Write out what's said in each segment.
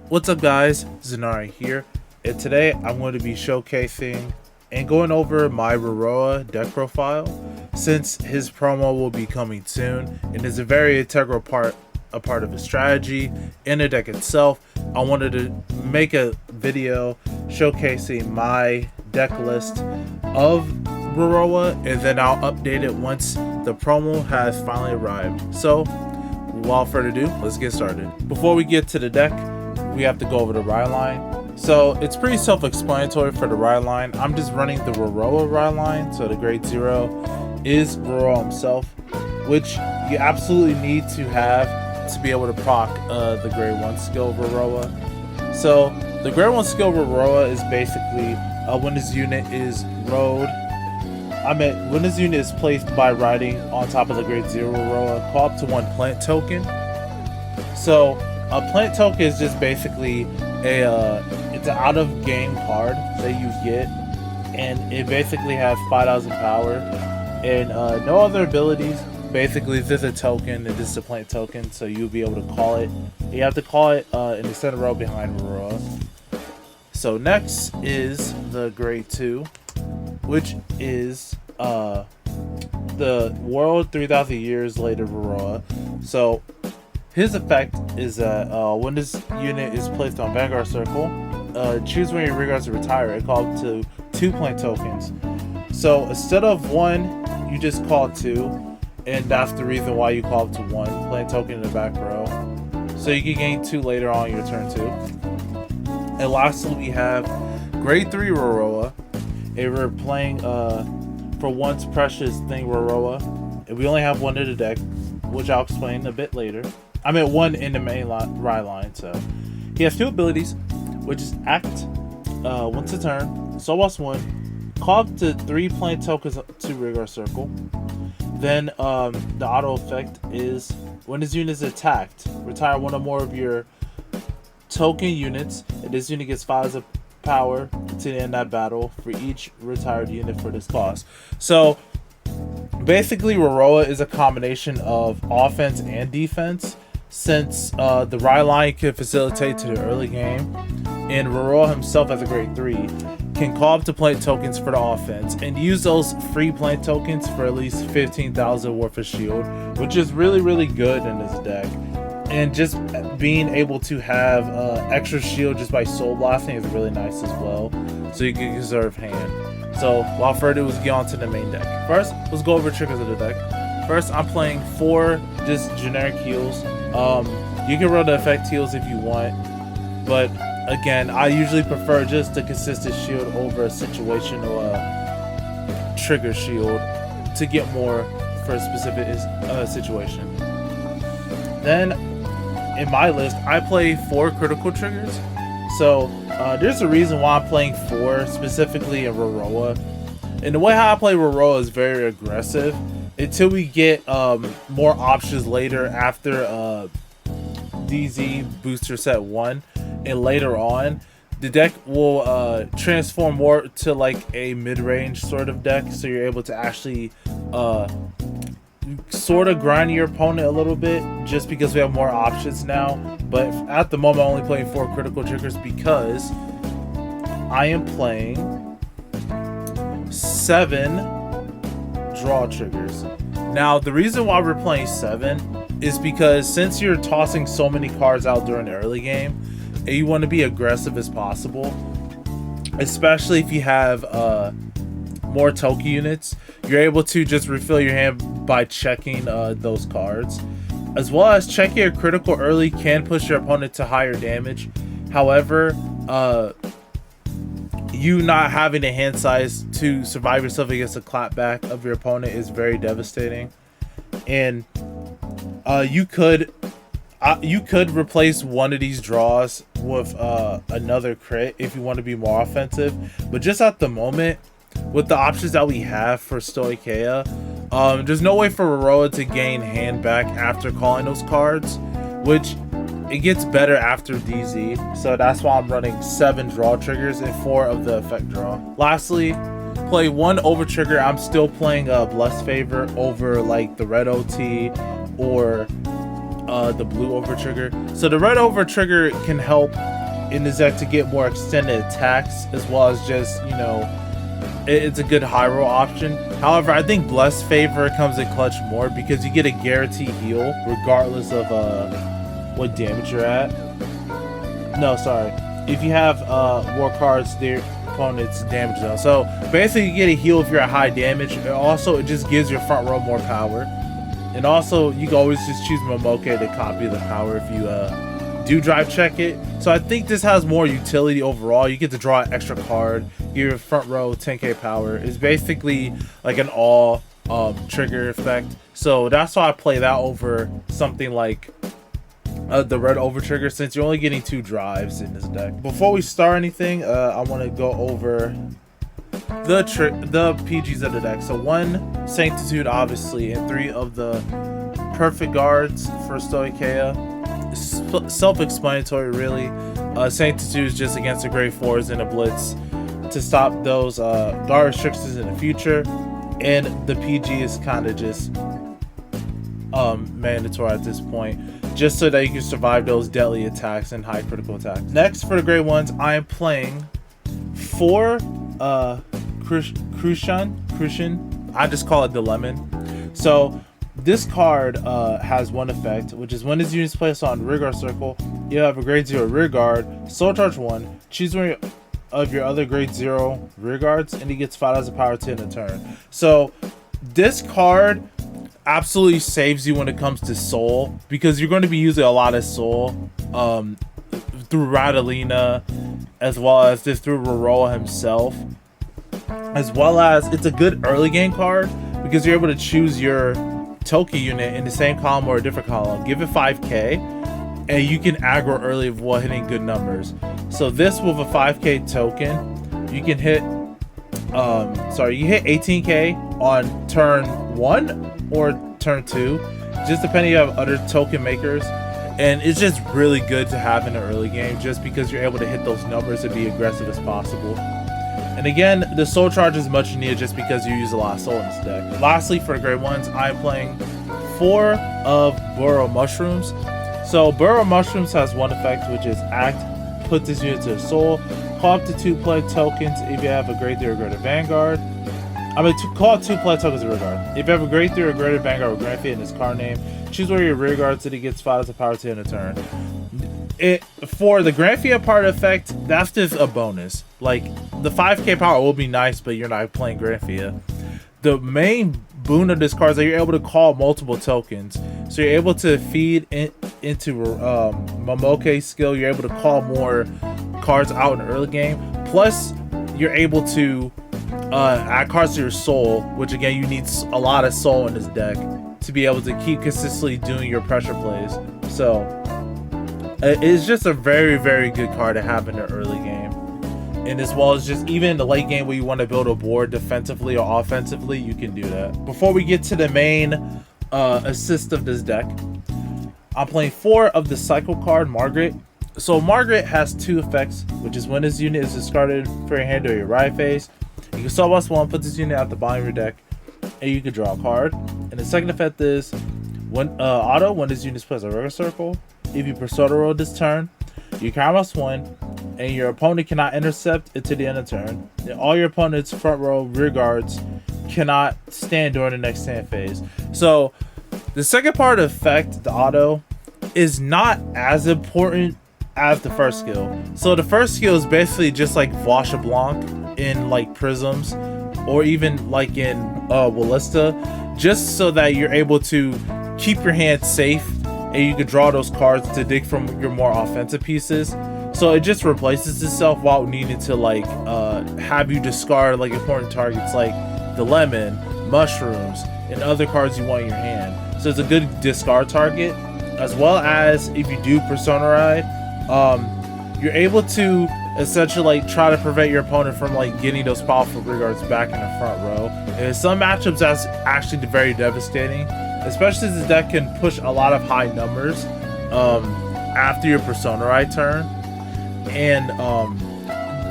What's up guys, Zenari here, and today I'm going to be showcasing and going over my Rorowa deck profile since his promo will be coming soon and is a very integral part of his strategy in the deck itself. I wanted to make a video showcasing my deck list of Rorowa and then I'll update it once the promo has finally arrived. So without further ado, let's get started. Before we get to the deck, we have to go over the ride line. So it's pretty self-explanatory for the ride line. I'm just running the Rorowa ride line. So the grade 0 is Rorowa himself, which you absolutely need to have to be able to proc the grade 1 skill Rorowa. So the grade 1 skill Rorowa is basically when this unit is when this unit is placed by riding on top of the grade 0 Rorowa, call up to 1 plant token. So a plant token is just basically it's an out of game card that you get, and it basically has 5,000 power and no other abilities. Basically, this is a token and this is a plant token, so you'll be able to call it. You have to call it in the center row behind Rorowa. So next is the grade 2, which is the world 3,000 years later Rorowa. So his effect is that when this unit is placed on Vanguard Circle, choose when your regards to retire it, call up to 2 plant tokens. So instead of 1, you just call 2, and that's the reason why you call up to 1 plant token in the back row. So you can gain 2 later on your turn 2. And lastly, we have grade 3 Rorowa, and we're playing for once precious thing Rorowa, and we only have 1 in the deck, which I'll explain a bit later. I meant 1 in the main ride line. So he has 2 abilities, which is act once a turn, so lost 1, call up to 3 plant tokens to Rigor Circle. Then the auto effect is when this unit is attacked, retire 1 or more of your token units, and this unit gets 5 power to end that battle for each retired unit for this cost. So basically Rorowa is a combination of offense and defense, since the ride line can facilitate to the early game, and Rorowa himself as a grade 3 can call up to plant tokens for the offense and use those free plant tokens for at least 15,000 worth of shield, which is really good in this deck. And just being able to have extra shield just by soul blasting is really nice as well, so you can conserve hand. So without further ado, let's get on to the main deck. First, let's go over triggers of the deck. First, I'm playing 4 just generic heals. You can run the effect heals if you want, but again, I usually prefer just the consistent shield over a situational trigger shield to get more for a specific situation. Then in my list, I play 4 critical triggers. So there's a reason why I'm playing 4 specifically in Rorowa. And the way how I play Rorowa is very aggressive until we get more options later after DZ booster set 1, and later on the deck will transform more to like a mid-range sort of deck, so you're able to actually sort of grind your opponent a little bit, just because we have more options now. But at the moment, I'm only playing 4 critical triggers because I am playing 7 draw triggers. Now the reason why we're playing 7 is because since you're tossing so many cards out during the early game and you want to be aggressive as possible, especially if you have more token units, you're able to just refill your hand by checking those cards, as well as checking your critical early can push your opponent to higher damage. However, you not having a hand size to survive yourself against a clapback of your opponent is very devastating. And you could replace one of these draws with another crit if you want to be more offensive. But just at the moment, with the options that we have for Stoicheia, there's no way for Rorowa to gain hand back after calling those cards, which it gets better after DZ. So that's why I'm running 7 draw triggers and 4 of the effect draw. Lastly, play 1 over trigger. I'm still playing Blessed Favor over like the red OT or the blue over trigger. So the red over trigger can help in this deck to get more extended attacks, as well as just, you know, it's a good high roll option. However, I think Blessed Favor comes in clutch more because you get a guaranteed heal regardless of what damage you're at. No, sorry. If you have war cards, their opponent's damage zone. So basically, you get a heal if you're at high damage. And also, it just gives your front row more power. And also, you can always just choose Momoke to copy the power if you do drive check it. So I think this has more utility overall. You get to draw an extra card, give your front row 10k power. It's basically like an all trigger effect. So that's why I play that over something like the red over trigger, since you're only getting 2 drives in this deck. Before we start anything, I want to go over the PGs of the deck. So 1 Sanctitude, obviously, and 3 of the perfect guards for Stoicheia. Self-explanatory, really. Sanctitude is just against the Great Fours in a blitz to stop those guard restrictions in the future, and the PG is kind of just mandatory at this point, just so that you can survive those deadly attacks and high critical attacks. Next, for the Great Ones, I am playing 4 Crucian. I just call it the Lemon. So this card has one effect, which is when this unit is placed on rear guard circle, you have a grade 0 rear guard, soul charge 1, choose one of your other grade 0 rear guards, and he gets 5 as a power 10 a turn. So this card absolutely saves you when it comes to soul, because you're going to be using a lot of soul through Radalina, as well as just through Rorowa himself, as well as it's a good early game card because you're able to choose your Toki unit in the same column or a different column, give it 5k, and you can aggro early while hitting good numbers. So this with a 5k token, you can hit you hit 18k on turn 1 or turn 2, just depending if you have other token makers. And it's just really good to have in the early game, just because you're able to hit those numbers and be aggressive as possible. And again, the soul charge is much needed just because you use a lot of soul in this deck. Lastly, for the Great Ones, I'm playing 4 of Burrow Mushrooms. So Burrow Mushrooms has one effect, which is act, put this unit to the soul, call up to 2 play tokens if you have a grade 3 or greater Vanguard. Call up 2 play tokens of rear guard. If you have a grade 3 or greater Vanguard with Grand Feat in his card name, choose one of your rear guards that he gets 5 as a power 10 a turn. For the Grand Feat part effect, that's just a bonus. Like, the 5k power will be nice, but you're not playing Grand Feat. The main boon of this card is that you're able to call multiple tokens. So you're able to feed into Momoke's skill. You're able to call more cards out in the early game. Plus, you're able to add cards to your soul, which again, you need a lot of soul in this deck to be able to keep consistently doing your pressure plays. So it's just a very, very good card to have in the early game. And as well as just even in the late game where you want to build a board defensively or offensively, you can do that. Before we get to the main assist of this deck, I'm playing 4 of the cycle card, Margaret. So Margaret has 2 effects, which is when this unit is discarded for your hand or your ride phase, you can soul boss 1, put this unit at the bottom of your deck, and you can draw a card. And the second effect is when when this unit is placed on a regular circle, if you persona roll this turn, you can boss 1, and your opponent cannot intercept it to the end of the turn. And all your opponent's front row rear guards cannot stand during the next stand phase. So the second part of effect, the auto, is not as important as the first skill. So the first skill is basically just like Vache Blanc in like Prisms, or even like in Ballista, just so that you're able to keep your hand safe and you can draw those cards to dig from your more offensive pieces. So it just replaces itself while needing to like have you discard like important targets like the lemon, mushrooms, and other cards you want in your hand. So it's a good discard target, as well as if you do Persona Ride, you're able to essentially like try to prevent your opponent from like getting those powerful rearguards back in the front row. And in some matchups, that's actually very devastating, especially as this deck can push a lot of high numbers after your Persona Ride turn, and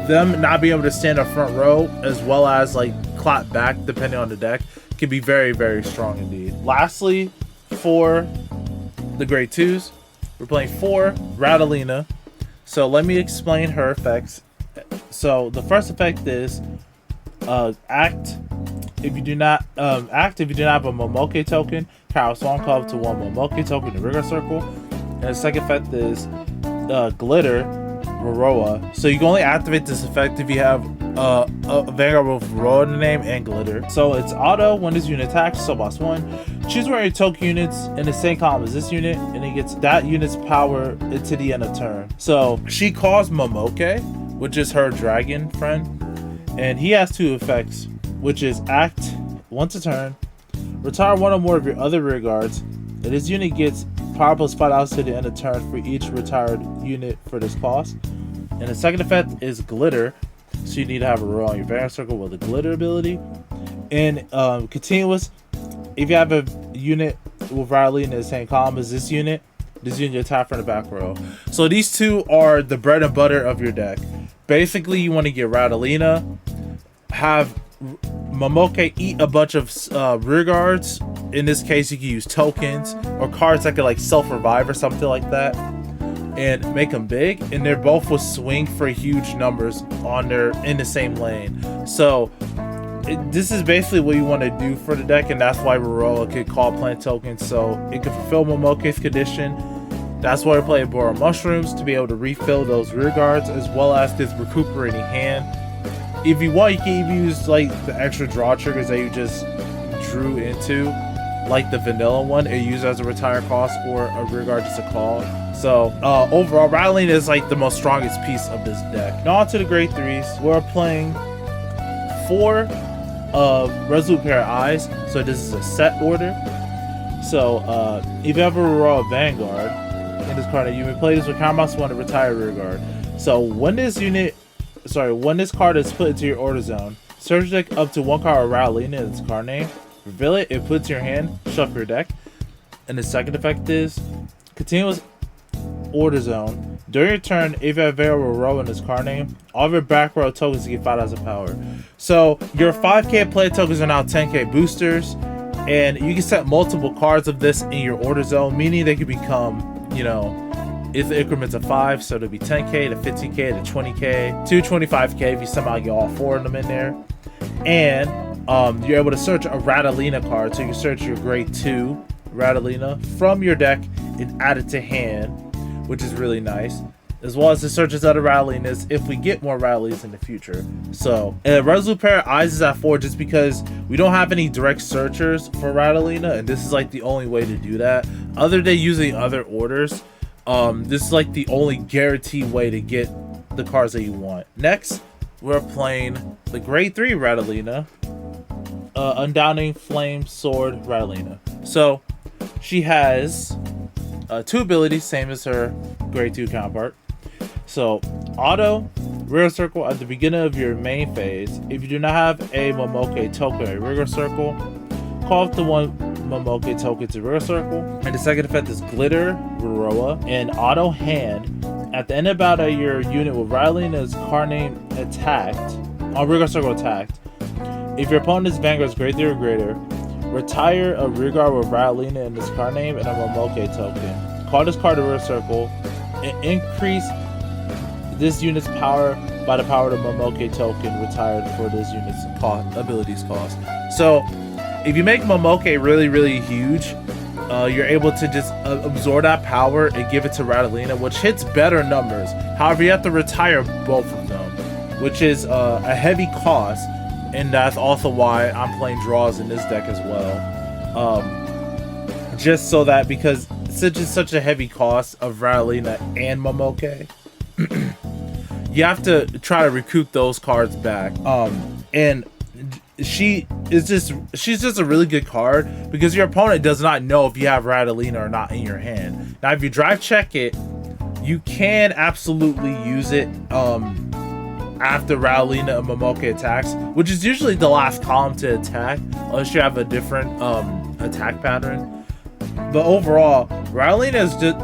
them not being able to stand up front row as well as like clap back depending on the deck can be very, very strong indeed. Lastly, for the grade 2s, we're playing 4 Radalina. So let me explain her effects. So the first effect is act. If you do not have a Momoke token, power song call up to one Momoke token in the rigor circle. And the second effect is glitter, Rorowa. So you can only activate this effect if you have a Vanguard with Rorowa in the name and glitter. So it's auto when this unit attacks, so boss 1. Choose one of your token units in the same column as this unit, and it gets that unit's power into the end of turn. So she calls Momoke, which is her dragon friend, and he has 2 effects, which is act once a turn, retire one or more of your other rear guards, and this unit gets power plus 5 to the end of turn for each retired unit for this cost. And the second effect is glitter, so you need to have a row on your Vanguard circle with a glitter ability. And continuous, if you have a unit with Riley in the same column as this unit attack from the back row. So these 2 are the bread and butter of your deck. Basically, you want to get Radalina, have Momoke eat a bunch of rear guards. In this case, you can use tokens or cards that could like self-revive or something like that, and make them big. And they're both will swing for huge numbers on their in the same lane. So this is basically what you want to do for the deck, and that's why Rorowa could call plant tokens, so it could fulfill Momoke's condition. That's why we play Borrow Mushrooms, to be able to refill those rear guards, as well as this recuperating hand. If you want, you can even use like the extra draw triggers that you just drew into, like the vanilla one, and use as a retire cost, or a rear guard just a call. So overall, Rattling is like the most strongest piece of this deck. Now on to the grade 3s. We're playing 4 of Resolute Pair of Eyes, so this is a set order. So if you have a Rorowa Vanguard in this card, you may play this with Counterbox 1 to retire rear guard. So when this card is put into your order zone, search deck up to 1 card of Radalina in its card name, reveal it, it puts in your hand, shuffle your deck. And the second effect is continuous order zone. During your turn, if you have a row in this card name, all of your back row tokens get 5,000 power. So your 5k play tokens are now 10k boosters, and you can set multiple cards of this in your order zone, meaning they could become, you know, if the increments of 5, so it'll be 10k to 15k to 20k to 25k if you somehow get all 4 of them in there. And you're able to search a Radalina card, so you can search your grade 2 Radalina from your deck and add it to hand, which is really nice, as well as the searches other Radalinas if we get more Radalinas in the future. So Resolute Pair of Eyes is at 4 just because we don't have any direct searchers for Radalina, and this is like the only way to do that, other than using other orders. This is like the only guaranteed way to get the cards that you want. Next, we're playing the grade 3 Radalina, Undoubting Flame Sword Radalina. So she has 2 abilities, same as her grade 2 counterpart. So auto rear circle at the beginning of your main phase. If you do not have a Momoke token or rear circle, call up to 1 Momoke token to rear circle. And the second effect is glitter Rorowa and auto hand. At the end of battle, your unit with Radalina's card name attacked on rear circle attacked. If your opponent's Vanguard's grade 3 or greater, retire a rear guard with Radalina in this card name and a Momoke token. Call this card to rear circle and increase this unit's power by the power of the Momoke token retired for this unit's abilities cost. So if you make Momoke really, really huge, you're able to just absorb that power and give it to Radalina, which hits better numbers. However, you have to retire both of them, which is a heavy cost, and that's also why I'm playing draws in this deck as well. Just so that, because it's such a heavy cost of Radalina and Momoke, you have to try to recoup those cards back. And she's just a really good card because your opponent does not know if you have Radalina or not in your hand. Now, if you drive check it, you can absolutely use it after Radalina and Momoke attacks, which is usually the last column to attack, unless you have a different attack pattern. But overall, Radalina is just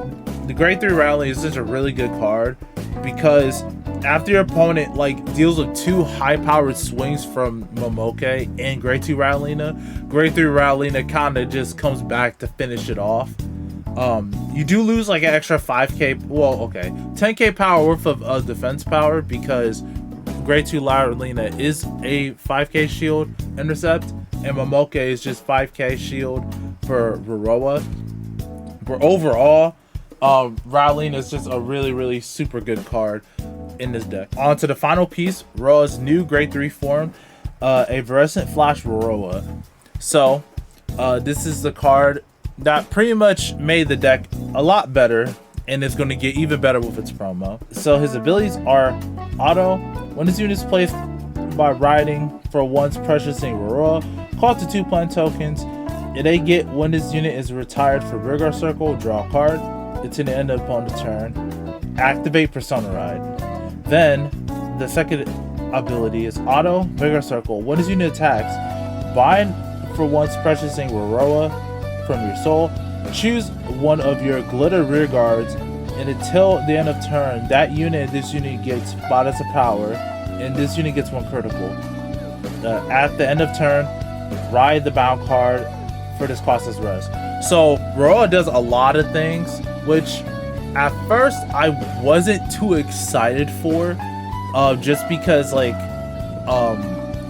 the grade 3 Radalina is such a really good card because after your opponent like deals with 2 high-powered swings from Momoke and grade 2 Radalina, grade 3 Radalina kind of just comes back to finish it off. You do lose like an extra 5k, well, okay, 10k power worth of defense power, because grade 2 Laralina is a 5k shield intercept, and Momoke is just 5k shield for Rorowa. But overall, Rowling is just a really super good card in this deck. On to the final piece, Rorowa's new grade 3 form, a Virescent Flash Rorowa. So this is the card that pretty much made the deck a lot better, and it's going to get even better with its promo. So his abilities are auto. When this unit is placed by riding for once purchasing Rorowa, call to 2 plant tokens. They get when this unit is retired for Rigor Circle, draw a card. It's in the end of the opponent's turn. Activate Persona Ride. Then the second ability is auto Vigor Circle. When this unit attacks, bind for once purchasing Rorowa from your soul. Choose one of your glitter rear guards, and until the end of turn, that unit and this unit gets bonus of power, and this unit gets 1 critical. At the end of turn, ride the bound card for this costless rest. So Rorowa does a lot of things, which at first I wasn't too excited for, just because like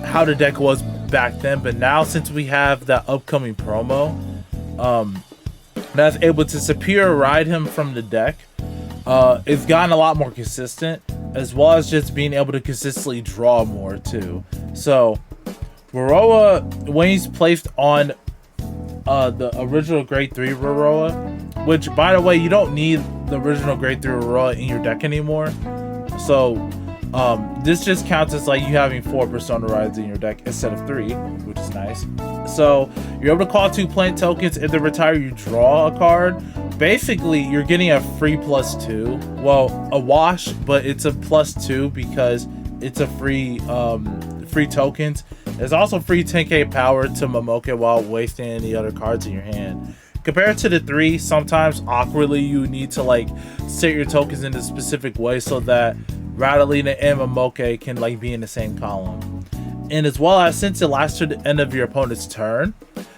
how the deck was back then. But now, since we have that upcoming promo, that's able to superior ride him from the deck, it's gotten a lot more consistent, as well as just being able to consistently draw more too. So Rorowa, when he's placed on the original grade 3 Rorowa, which by the way, you don't need the original grade 3 Rorowa in your deck anymore, so this just counts as like you having 4 Persona Rides in your deck instead of 3, which is nice. So you're able to call 2 plant tokens. If they retire, you draw a card. Basically, you're getting a free +2. Well, a wash, but it's a +2 because it's a free tokens. There's also free 10k power to Momoke while wasting any other cards in your hand. Compared to the 3, sometimes awkwardly you need to like set your tokens in a specific way so that Radalina and Momoke can like be in the same column. And as well as, since it lasts to the end of your opponent's turn,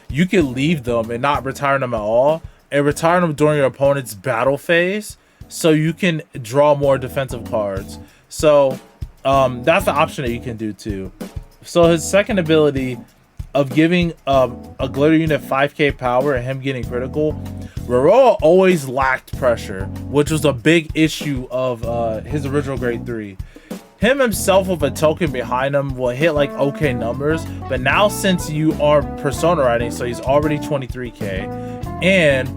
you can leave them and not retire them at all, and retire them during your opponent's battle phase, so you can draw more defensive cards. So that's the option that you can do too. So his second ability of giving a glitter unit 5k power and him getting critical, Rorowa always lacked pressure, which was a big issue of his original grade 3. Him himself with a token behind him will hit like okay numbers, but now since you are Persona riding, so he's already 23k, and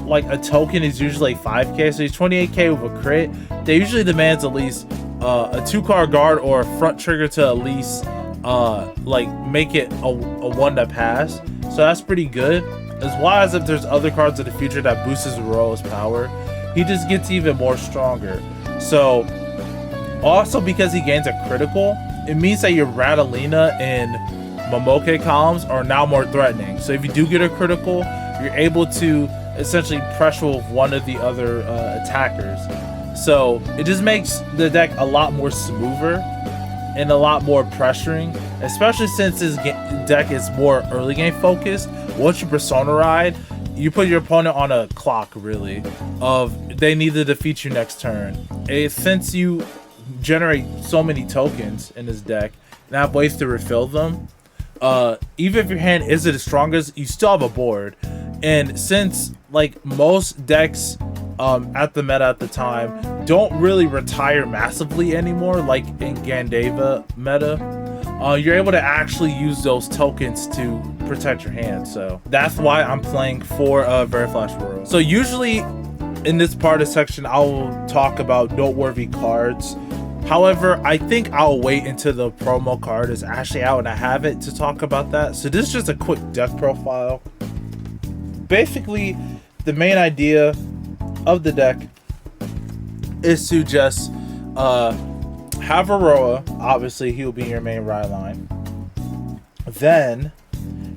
like a token is usually 5k, so he's 28k with a crit. They usually demands at least a 2-card guard or a front trigger to at least like make it a 1 to pass, so that's pretty good. As well as if there's other cards in the future that boosts Rorowa's power, he just gets even more stronger. So also, because he gains a critical, it means that your Radalina and Momoke columns are now more threatening. So if you do get a critical, you're able to essentially pressure with one of the other attackers. So it just makes the deck a lot more smoother and a lot more pressuring, especially since this deck is more early game focused. Once you Persona Ride, you put your opponent on a clock, really, of they need to defeat you next turn. Since you generate so many tokens in this deck and have ways to refill them, even if your hand isn't the strongest, you still have a board. And since like most decks at the meta at the time don't really retire massively anymore, like in Gandeva meta, you're able to actually use those tokens to protect your hand. So that's why I'm playing for Very Flash World. So usually in this part of the section I will talk about noteworthy cards. However, I think I'll wait until the promo card is actually out and I have it to talk about that. So this is just a quick deck profile. Basically, the main idea of the deck is to just have Rorowa. Obviously, he'll be your main ride line. Then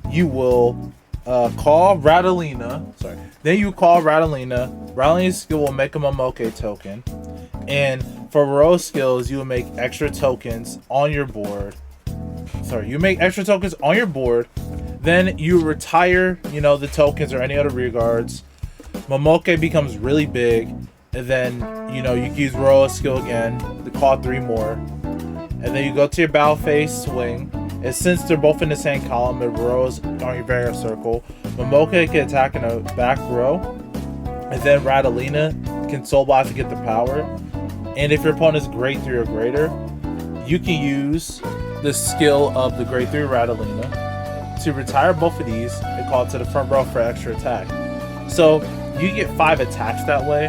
you will call Radalina. Sorry. Then you call Radalina. Radalina's skill will make him a Momoke token. And for Rorowa's skills, you will make extra tokens on your board. Sorry, you make extra tokens on your board. Then you retire, the tokens or any other rear guards. Momoke becomes really big, and then, you know, you can use Rorowa's skill again to call 3 more. And then you go to your battle phase swing. And since they're both in the same column and Rorowa's on your barrier circle, Momoke can attack in a back row. And then Rattleina can Soul Blast to get the power. And if your opponent is grade 3 or greater, you can use the skill of the grade 3 Rattleina to retire both of these and call it to the front row for extra attack. So you get 5 attacks that way,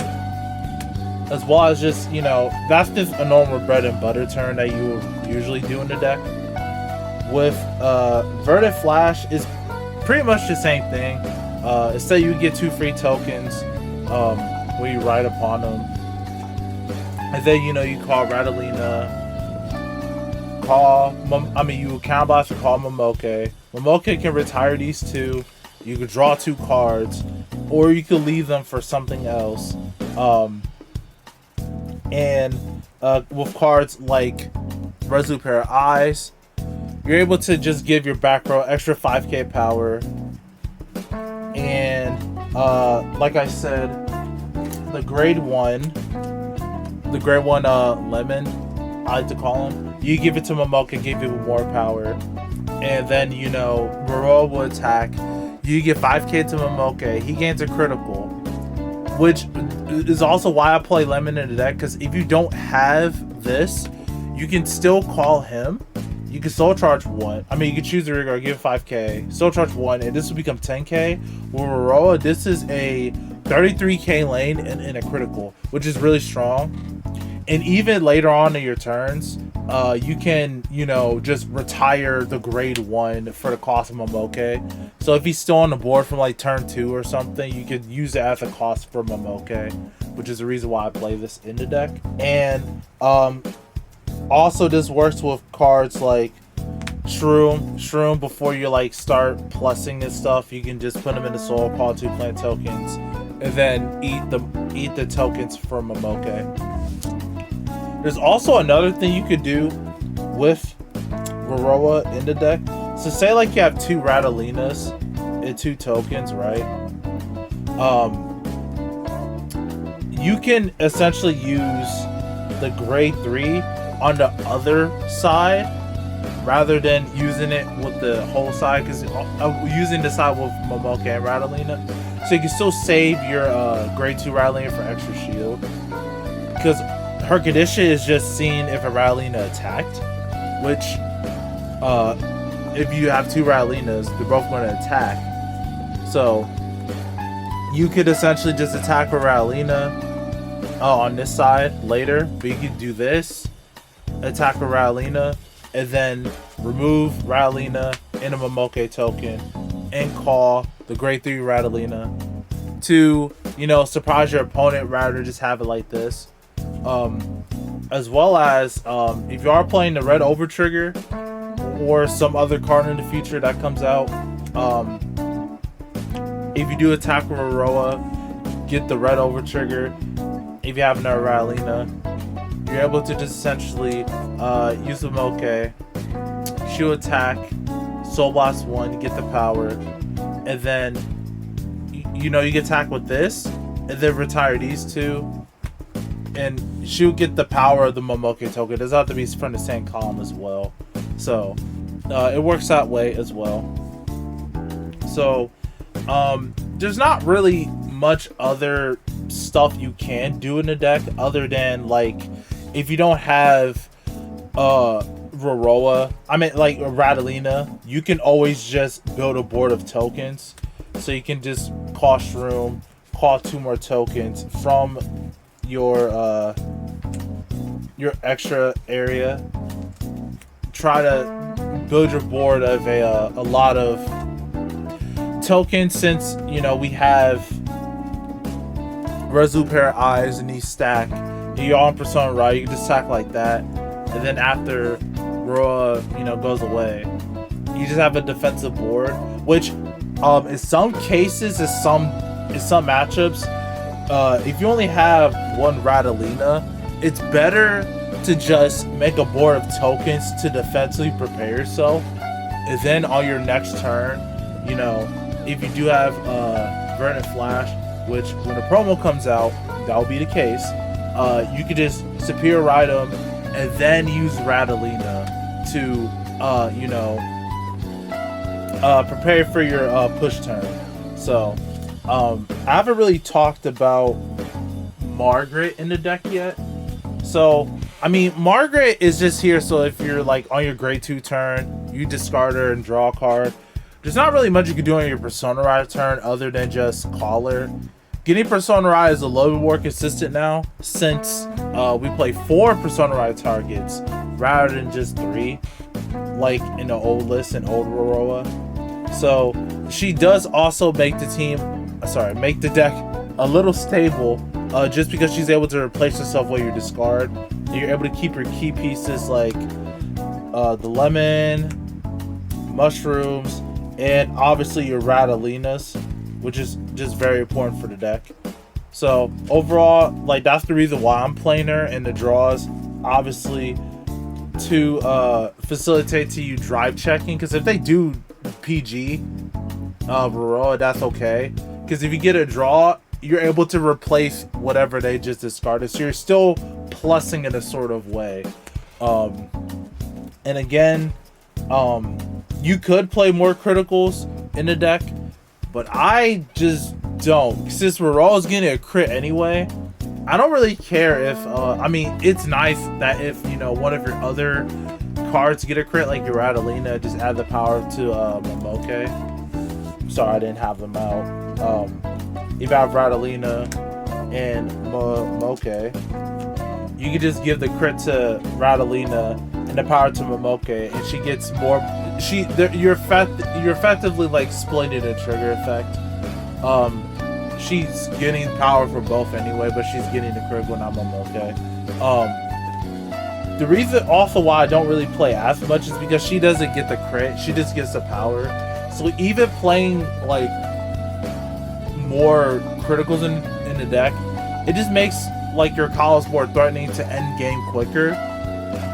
as well as just, you know, that's just a normal bread and butter turn that you would usually do in the deck. With Verdant Flash is pretty much the same thing. Instead, you get 2 free tokens when you ride upon them, and then, you know, you call Rattleina, you counter blast or call Momoke. Momoke can retire these 2. You can draw 2 cards, or you can leave them for something else. With cards like Resolute Pair of Eyes, you're able to just give your back row extra 5k power. And like I said, the grade 1 Lemon, I like to call him, you give it to Momoke, give it more power. And then, you know, Rorowa will attack. You get 5k to Momoke, he gains a critical, which is also why I play Lemon in the deck, because if you don't have this, you can still call him. You can Soul Charge 1. I mean, you can choose the rigor, give it 5k, Soul Charge 1, and this will become 10k. With Rorowa, this is a 33k lane and a critical, which is really strong. And even later on in your turns, you can, you know, just retire the grade 1 for the cost of Momoke. So if he's still on the board from like turn 2 or something, you could use it as a cost for Momoke, which is the reason why I play this in the deck. And also this works with cards like Shroom. Before you like start plussing this stuff, you can just put them in the soul, call 2 plant tokens, and then eat the tokens from Momoke. There's also another thing you could do with Rorowa in the deck. So say like you have 2 Rattleinas and 2 tokens, right? You can essentially use the grade 3 on the other side rather than using it with the whole side, because using the side with Momoke and Rattleina, so you can still save your grade 2 Rattleina for extra shield, because her condition is just seeing if a Rattleina attacked, which if you have 2 Rattleinas, they're both going to attack. So you could essentially just attack with Rattleina on this side later, but you could do this, attack with Rattleina, and then remove Rattleina in a Momoke token and call the grade 3 Rattleina to, you know, surprise your opponent rather than just have it like this. As well as if you are playing the red over trigger or some other card in the future that comes out, if you do attack with Rorowa, get the red over trigger. If you have another Rattleina, you're able to just essentially use the Momoke, she'll attack, Soul Blast 1, get the power, and then you know, you can attack with this and then retire these 2, and she'll get the power of the Momoke token. It doesn't have to be from the same column as well, so it works that way as well. So there's not really much other stuff you can do in the deck other than, like, if you don't have Rorowa, I mean like Rattleina, you can always just build a board of tokens. So you can just call Shroom, call 2 more tokens from your extra area. Try to build your board of a lot of tokens, since, you know, we have Resolute Pair of Eyes and these stack. You're on Persona Right, you can just attack like that, and then after Rorowa, you know, goes away, you just have a defensive board, which in some cases, in some matchups, if you only have 1 Rattleina, it's better to just make a board of tokens to defensively prepare yourself, and then on your next turn, you know, if you do have Verdant Flash, which when the promo comes out, that will be the case. You could just superior ride them and then use Radalina to, you know, prepare for your push turn. So, I haven't really talked about Margaret in the deck yet. So, I mean, Margaret is just here so if you're like on your grade 2 turn, you discard her and draw a card. There's not really much you can do on your Persona Ride turn other than just call her. Getting Persona Ride is a little bit more consistent now since we play 4 Persona Ride targets rather than just 3, like in the old list in old Rorowa. So she does also make make the deck a little stable, just because she's able to replace herself while you discard. And you're able to keep your key pieces like the lemon, mushrooms, and obviously your Radalinas, which is just very important for the deck. So overall, like, that's the reason why I'm playing her in the draws, obviously to facilitate to you drive checking, because if they do PG Rorowa, that's okay, because if you get a draw, you're able to replace whatever they just discarded, so you're still plussing in a sort of way. And again, you could play more criticals in the deck, but I just don't. Since Rorowa's getting a crit anyway, I don't really care if I mean, it's nice that if, you know, one of your other cards get a crit, like your Radalina, just add the power to Momoke. Sorry, I didn't have them out. If you have Radalina and Momoke, you can just give the crit to Radalina and the power to Momoke, and she gets more. You're effectively like splitting a trigger effect. She's getting power for both anyway, but she's getting the crit when I'm Momoke. The reason also why I don't really play as much is because she doesn't get the crit, she just gets the power. So even playing like more criticals in the deck, it just makes like your calls more threatening to end game quicker,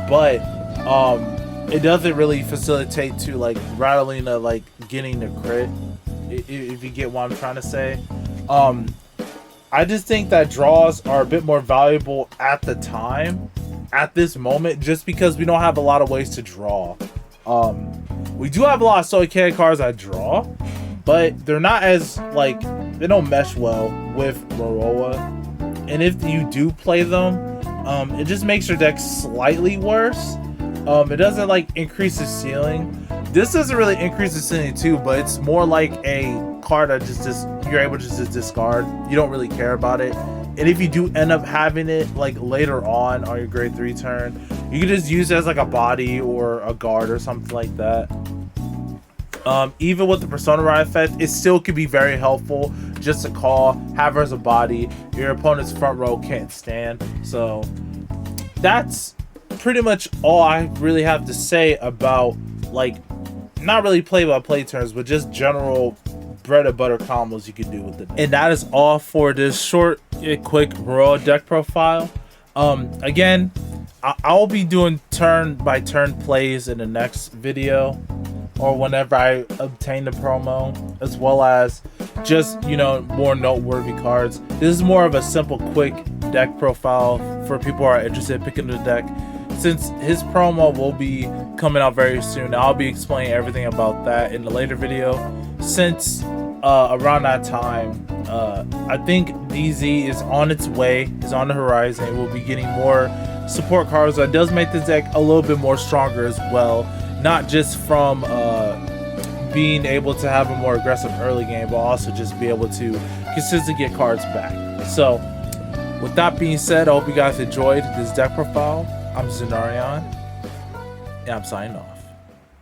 but it doesn't really facilitate to like Radalina like getting the crit, if you get what I'm trying to say. I just think that draws are a bit more valuable at the time, at this moment, just because we don't have a lot of ways to draw. We do have a lot of Soikei cards that draw, but they're not as like, they don't mesh well with Rorowa. And if you do play them, it just makes your deck slightly worse. It doesn't like increase the ceiling. This doesn't really increase the ceiling too, but it's more like a card that just you're able to just discard. You don't really care about it. And if you do end up having it like later on your grade 3 turn, you can just use it as like a body or a guard or something like that. Even with the Persona Ride effect, it still could be very helpful just to call, have her as a body. Your opponent's front row can't stand. So that's pretty much all I really have to say about, like, not really play-by-play turns, but just general bread and butter combos you can do with it. And that is all for this short and quick Rorowa deck profile. Again, I'll be doing turn-by-turn plays in the next video, or whenever I obtain the promo, as well as just, you know, more noteworthy cards. This is more of a simple, quick deck profile for people who are interested in picking the deck. Since his promo will be coming out very soon, I'll be explaining everything about that in a later video. Since around that time, I think DZ is on its way, is on the horizon. We'll be getting more support cards. That does make this deck a little bit more stronger as well. Not just from being able to have a more aggressive early game, but also just be able to consistently get cards back. So, with that being said, I hope you guys enjoyed this deck profile. I'm Zenarion, and I'm signing off.